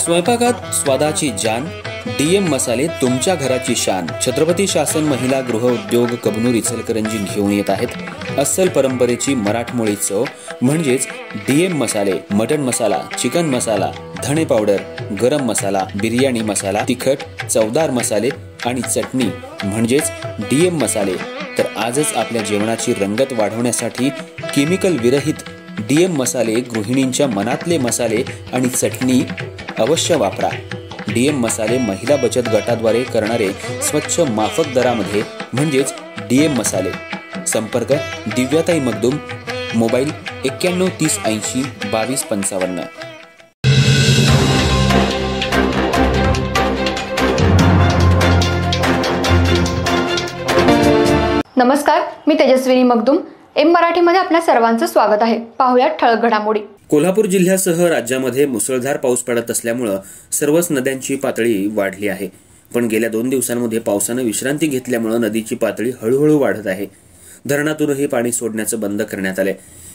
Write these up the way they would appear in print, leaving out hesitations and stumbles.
स्वयंपाकात स्वादाची जान, डीएम मसाले तुमच्या घराची शान। छत्रपती शासन महिला गृह उद्योग कबनूर इचलकरंजी घेऊन येत आहेत अस्सल परंपरेची मराठमोळी चव म्हणजेच डीएम मसाले। मटन मसाला, चिकन मसाला, धणे पावडर, गरम मसाला, बिर्याणी मसाला, तिखट, चवदार मसाले आणि चटणी म्हणजेच डीएम मसाले। तर आजच आपल्या जेवणाची रंगत वाढवण्यासाठी केमिकल विरहित डीएम मसाले, गृहिणींच्या मनातले मसाले आणि चटणी अवश्य वापरा। डीएम मसाले महिला बचत गटाद्वारे करणारे स्वच्छ माफक दरामध्ये म्हणजेच डीएम मसाले। संपर्क दिव्याताई मगदूम, मोबाईल 91 30 80 22 55। नमस्कार, मी तेजस्विनी मगदूम। एम मराठीमध्ये आपल्या सर्वांचं स्वागत आहे। पाहूया ठळक घडामोडी। कोल्हापूर जिल्ह्यासह राज्यामध्ये मुसळधार पाऊस पडत असल्यामुळे सर्वच नद्यांची पातळी वाढली आहे। पण गेल्या 2 दिवसांमध्ये पावसाने विश्रांती घेतल्यामुळे नदीची पातळी हळूहळू वाढत आहे। धरणातूनही पाणी सोडण्याचं बंद करण्यात आले।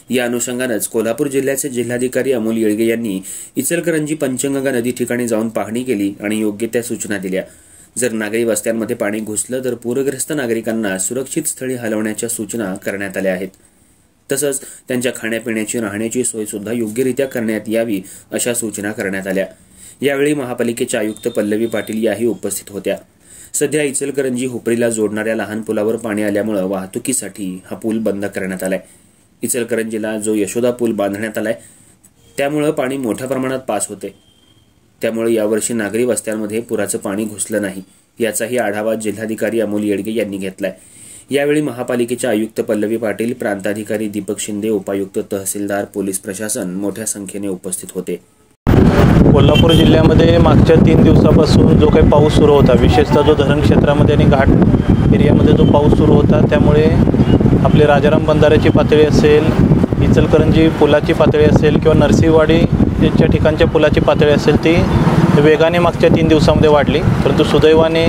या अनुषंगानेच कोल्हापूर जिल्ह्याचे जिल्हाधिकारी अमोल येळगे यांनी इचलकरंजी पंचगंगा नदी ठिकाणी जाऊन पाहणी केली आणि योग्य त्या सूचना दिल्या। जर नागरी वस्त्यांमध्ये पाणी घुसलं तर पूरग्रस्त नागरिकांना सुरक्षित स्थळी हलवण्याच्या सूचना करण्यात आल्या आहेत। तसंच त्यांच्या खाण्यापिण्याची राहण्याची सोय सुद्धा योग्यरित्या करण्यात यावी अशा सूचना करण्यात आल्या। यावेळी महापालिकेचे आयुक्त पल्लवी पाटील याही उपस्थित होत्या। सध्या इचलकरंजी हुपरीला जोडणाऱ्या लहान पुलावर पाणी आल्यामुळे वाहतुकीसाठी हा पूल बंद करण्यात आलाय। इचलकरंजीला जो यशोदा पूल बांधण्यात आलाय त्यामुळे पाणी मोठ्या प्रमाणात पास होते। त्यामुळे यावर्षी नागरी वस्त्यांमध्ये पुराचं पाणी घुसलं नाही याचाही आढावा जिल्हाधिकारी अमोल येळगे यांनी घेतलाय। यावेळी महापालिकेचे आयुक्त पल्लवी पाटील, प्रांताधिकारी दीपक शिंदे, उपायुक्त, तहसीलदार, पोलीस प्रशासन मोठ्या संख्येने उपस्थित होते। कोल्हापूर जिल्ह्यामध्ये मागच्या 3 दिवसापासून जो काही पाऊस सुरू होता, विशेषतः जो धरण क्षेत्रामध्ये आणि घाट एरियामध्ये जो पाऊस सुरू होता, त्यामुळे आपले राजाराम बंधाऱ्याची पातळी असेल, इचलकरंजी पुलाची पातळी असेल किंवा नरसिंहवाडी यांच्या ठिकाणच्या पुलाची पातळी असेल, ती वेगाने मागच्या 3 दिवसामध्ये वाढली। परंतु सुदैवाने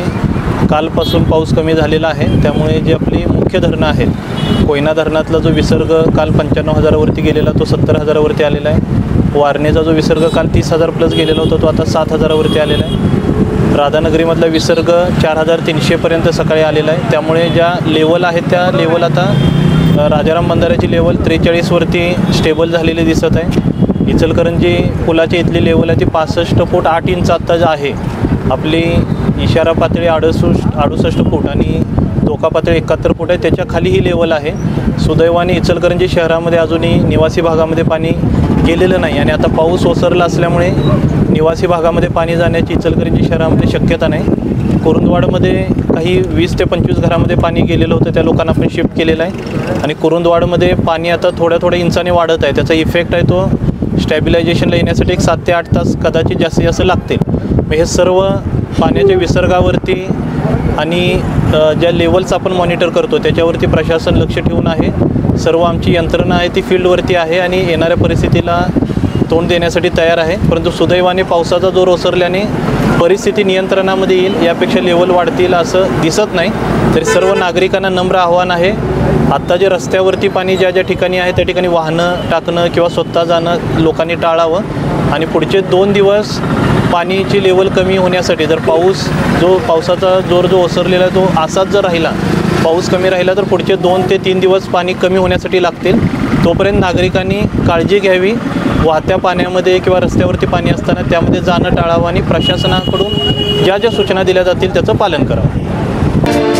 कालपासून पाऊस कमी झालेला आहे। त्यामुळे जी आपली मुख्य धरणं आहेत, कोयना धरणातला जो विसर्ग काल 95,000वरती गेलेला तो 70,000वरती आलेला आहे। वारणेचा जो विसर्ग काल 30,000 प्लस गेलेला होता तो आता 7,000वरती आलेला आहे। राधानगरीमधला विसर्ग 4,300पर्यंत सकाळी आलेला आहे। त्यामुळे ज्या लेवल आहेत त्या लेवल आता राजाराम बंधाऱ्याची लेवल 43वरती स्टेबल झालेली दिसत आहे। इचलकरंजी पुलाची इथली लेवल आहे ती 65 फूट 8 इंच आत्ता जी आहे। आपली इशारा पातळी 68 फूट आणि धोका पातळी 71 फूट आहे, त्याच्या खाली ही लेवल आहे। सुदैवाने इचलकरंजी शहरामध्ये अजूनही निवासी भागामध्ये पाणी गेलेलं नाही आणि आता पाऊस ओसरला असल्यामुळे निवासी भागामध्ये पाणी जाण्याची इचलकरंजी शहरामध्ये शक्यता नाही। कुरुंदवाडमध्ये काही 20 ते 25 घरामध्ये पाणी गेलेलं होतं, त्या लोकांना आपण शिफ्ट केलेलं आहे आणि कुरुंदवाडमध्ये पाणी आता थोड्या इंचाने वाढत आहे। त्याचा इफेक्ट आहे तो स्टॅबिलायझेशनला येण्यासाठी एक 7 ते 8 तास कदाचित जास्तीत जास्त लागतील। हे सर्व पाण्याच्या विसर्गावरती आणि ज्या लेवल्स आपण मॉनिटर करतो त्याच्यावरती प्रशासन लक्ष ठेवून आहे। सर्व आमची यंत्रणा आहे ती फील्डवरती आहे आणि येणाऱ्या परिस्थितीला तोंड देण्यासाठी तयार आहे। परंतु सुदैवाने पावसाचा जोर ओसरल्याने परिस्थिती नियंत्रणामध्ये येईल, यापेक्षा लेवल वाढतील असं दिसत नाही। तरी सर्व नागरिकांना नम्र आव्हान आहे, आत्ता जे रस्त्यावरती पाणी ज्या ठिकाणी आहे त्या ठिकाणी वाहनं टाकणं किंवा स्वतः जाणं लोकांनी टाळावं आणि पुढचे 2 दिवस पाणीची लेवल कमी होण्यासाठी जर पावसाचा जोर जो ओसरलेला तो असाच जर राहिला, पाऊस कमी राहिला तर पुढचे 2 ते 3 दिवस पाणी कमी होण्यासाठी लागतील। तोपर्यंत नागरिकांनी काळजी घ्यावी, वाहत्या पाण्यामध्ये किंवा रस्त्यावरती पाणी असताना त्यामध्ये जाणं टाळावं आणि प्रशासनाकडून ज्या सूचना दिल्या जातील त्याचं पालन करावं।